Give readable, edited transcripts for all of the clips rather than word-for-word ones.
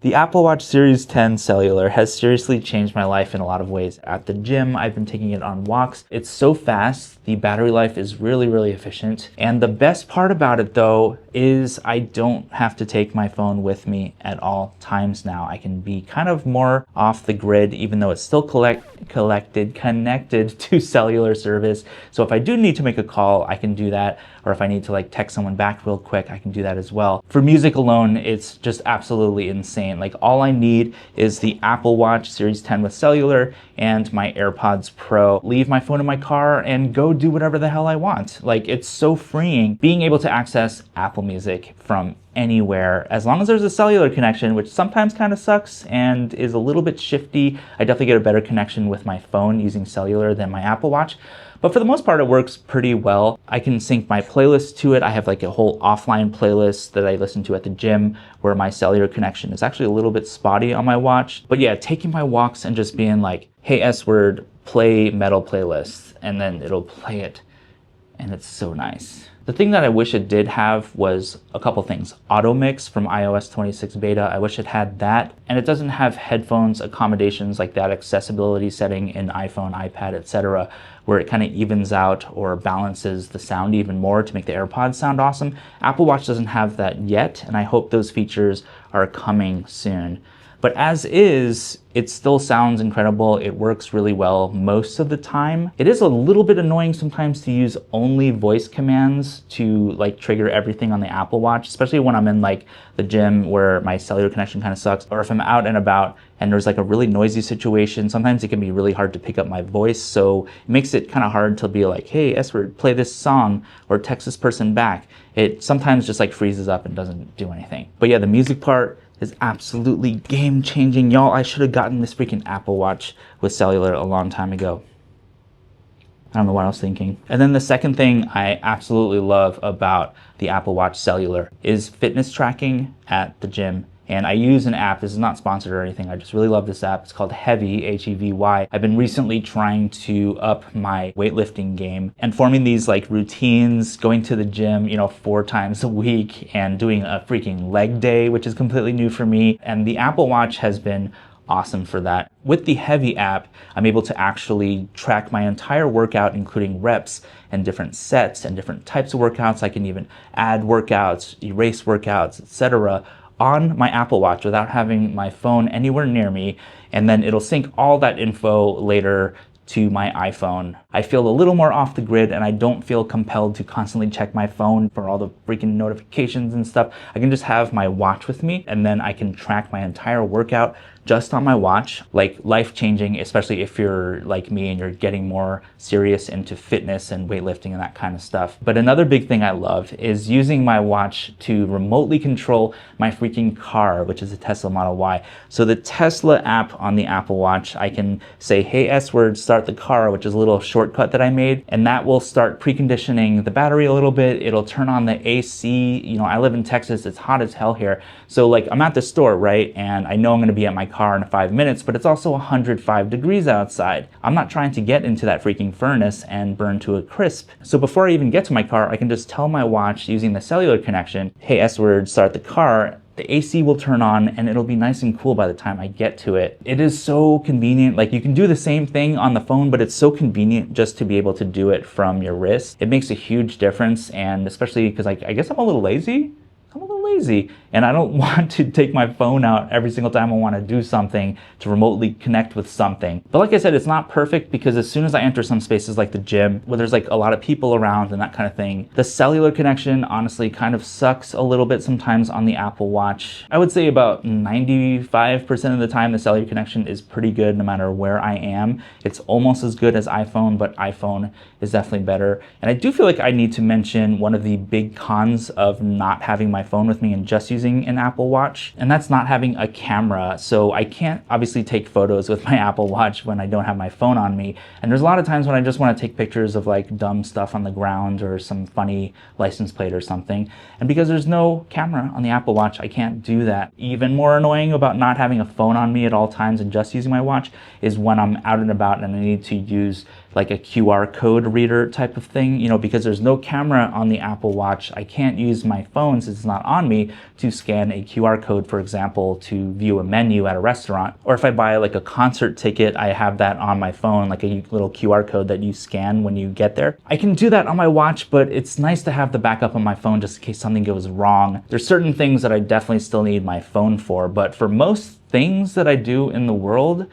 The Apple Watch Series 10 Cellular has seriously changed my life in a lot of ways. At the gym, I've been taking it on walks. It's so fast, the battery life is really efficient. And the best part about it though is I don't have to take my phone with me at all times now. I can be kind of more off the grid, even though it's still connected to cellular service. So if I do need to make a call, I can do that. Or if I need to like text someone back real quick, I can do that as well. For music alone, it's just absolutely insane. Like all I need is the Apple Watch Series 10 with cellular and my AirPods Pro. Leave my phone in my car and go do whatever the hell I want. Like it's so freeing being able to access Apple Music from anywhere, as long as there's a cellular connection, which sometimes kind of sucks and is a little bit shifty. I definitely get a better connection with my phone using cellular than my Apple Watch. But for the most part, it works pretty well. I can sync my playlist to it. I have like a whole offline playlist that I listen to at the gym where my cellular connection is actually a little bit spotty on my watch. But yeah, taking my walks and just being like, hey, S-word, play metal playlist, and then it'll play it. And it's so nice. The thing that I wish it did have was a couple things. Automix from iOS 26 beta, I wish it had that. And it doesn't have headphones accommodations like that accessibility setting in iPhone, iPad, etc., where it kind of evens out or balances the sound even more to make the AirPods sound awesome. Apple Watch doesn't have that yet, and I hope those features are coming soon. But as is, it still sounds incredible. It works really well most of the time. It is a little bit annoying sometimes to use only voice commands to like trigger everything on the Apple Watch, especially when I'm in like the gym where my cellular connection kind of sucks, or if I'm out and about and there's like a really noisy situation. Sometimes it can be really hard to pick up my voice, so it makes it kind of hard to be like, hey, S-word, play this song or text this person back. It sometimes just like freezes up and doesn't do anything. But yeah, the music part is absolutely game-changing. Y'all, I should have gotten this freaking Apple Watch with cellular a long time ago. I don't know what I was thinking. And then the second thing I absolutely love about the Apple Watch cellular is fitness tracking at the gym. And I use an app, this is not sponsored or anything, I just really love this app. It's called Hevy, H-E-V-Y. I've been recently trying to up my weightlifting game and forming these like routines, going to the gym, 4 times a week and doing a freaking leg day, which is completely new for me. And the Apple Watch has been awesome for that. With the Hevy app, I'm able to actually track my entire workout, including reps and different sets and different types of workouts. I can even add workouts, erase workouts, etc., on my Apple Watch without having my phone anywhere near me, and then it'll sync all that info later to my iPhone. I feel a little more off the grid and I don't feel compelled to constantly check my phone for all the freaking notifications and stuff. I can just have my watch with me and then I can track my entire workout just on my watch. Like life-changing, especially if you're like me and you're getting more serious into fitness and weightlifting and that kind of stuff. But another big thing I love is using my watch to remotely control my freaking car, which is a Tesla Model Y. So the Tesla app on the Apple Watch, I can say, hey, S-word, start the car, which is a little shortcut that I made, and that will start preconditioning the battery a little bit. It'll turn on the AC. I live in Texas, it's hot as hell here. So like I'm at the store, right? And I know I'm gonna be at my car in 5 minutes, but it's also 105 degrees outside. I'm not trying to get into that freaking furnace and burn to a crisp. So before I even get to my car, I can just tell my watch using the cellular connection, hey, S-word, start the car. The AC will turn on and it'll be nice and cool by the time I get to it. It is so convenient. Like you can do the same thing on the phone, but it's so convenient just to be able to do it from your wrist. It makes a huge difference, and especially because I guess I'm a little lazy. And I don't want to take my phone out every single time I want to do something to remotely connect with something. But like I said, it's not perfect because as soon as I enter some spaces like the gym where there's like a lot of people around and that kind of thing, the cellular connection honestly kind of sucks a little bit sometimes on the Apple Watch. I would say about 95% of the time the cellular connection is pretty good no matter where I am. It's almost as good as iPhone, but iPhone is definitely better. And I do feel like I need to mention one of the big cons of not having my phone with me and just using an Apple Watch, and that's not having a camera. So I can't obviously take photos with my Apple Watch when I don't have my phone on me. And there's a lot of times when I just want to take pictures of like dumb stuff on the ground or some funny license plate or something. And because there's no camera on the Apple Watch, I can't do that. Even more annoying about not having a phone on me at all times and just using my watch is when I'm out and about and I need to use like a QR code reader type of thing, because there's no camera on the Apple Watch. I can't use my phone since it's not on me to to scan a QR code, for example, to view a menu at a restaurant. Or if I buy like a concert ticket, I have that on my phone, like a little QR code that you scan when you get there. I can do that on my watch, but it's nice to have the backup on my phone just in case something goes wrong. There's certain things that I definitely still need my phone for, but for most things that I do in the world,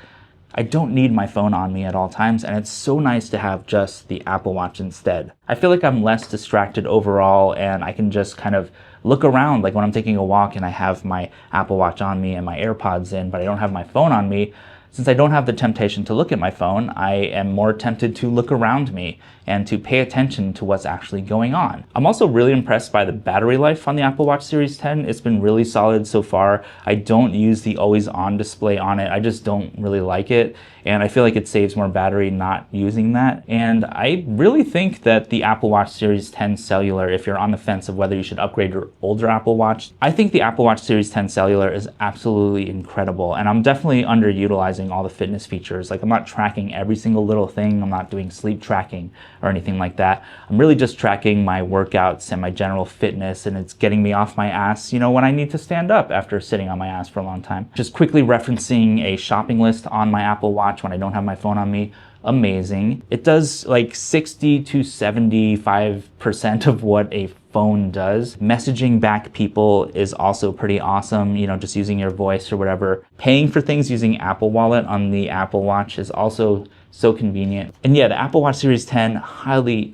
I don't need my phone on me at all times, and it's so nice to have just the Apple Watch instead. I feel like I'm less distracted overall, and I can just kind of look around, like when I'm taking a walk and I have my Apple Watch on me and my AirPods in, but I don't have my phone on me. Since I don't have the temptation to look at my phone, I am more tempted to look around me and to pay attention to what's actually going on. I'm also really impressed by the battery life on the Apple Watch Series 10. It's been really solid so far. I don't use the always on display on it. I just don't really like it. And I feel like it saves more battery not using that. And I really think that the Apple Watch Series 10 Cellular, if you're on the fence of whether you should upgrade your older Apple Watch, I think the Apple Watch Series 10 Cellular is absolutely incredible. And I'm definitely underutilizing all the fitness features. Like I'm not tracking every single little thing. I'm not doing sleep tracking or anything like that. I'm really just tracking my workouts and my general fitness, and it's getting me off my ass, you know, when I need to stand up after sitting on my ass for a long time. Just quickly referencing a shopping list on my Apple Watch when I don't have my phone on me. Amazing. It does like 60 to 75% of what a phone does. Messaging back people is also pretty awesome, you know, just using your voice or whatever. Paying for things using Apple Wallet on the Apple Watch is also so convenient. And yeah, the Apple Watch Series 10, highly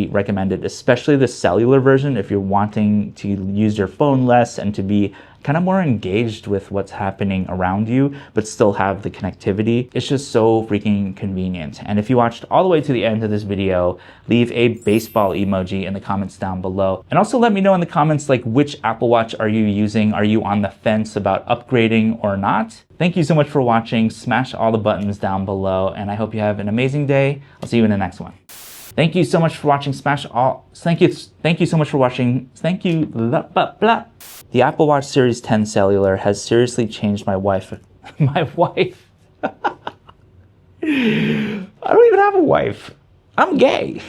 recommended, especially the cellular version if you're wanting to use your phone less and to be kind of more engaged with what's happening around you, but still have the connectivity. It's just so freaking convenient. And if you watched all the way to the end of this video, leave a baseball emoji in the comments down below. And also let me know in the comments, like, which Apple Watch are you using? Are you on the fence about upgrading or not? Thank you so much for watching. Smash all the buttons down below, and I hope you have an amazing day. I'll see you in the next one. Thank you so much for watching. Thank you so much for watching. Thank you. Blah, blah, blah. The Apple Watch Series 10 Cellular has seriously changed my wife. My wife. I don't even have a wife. I'm gay.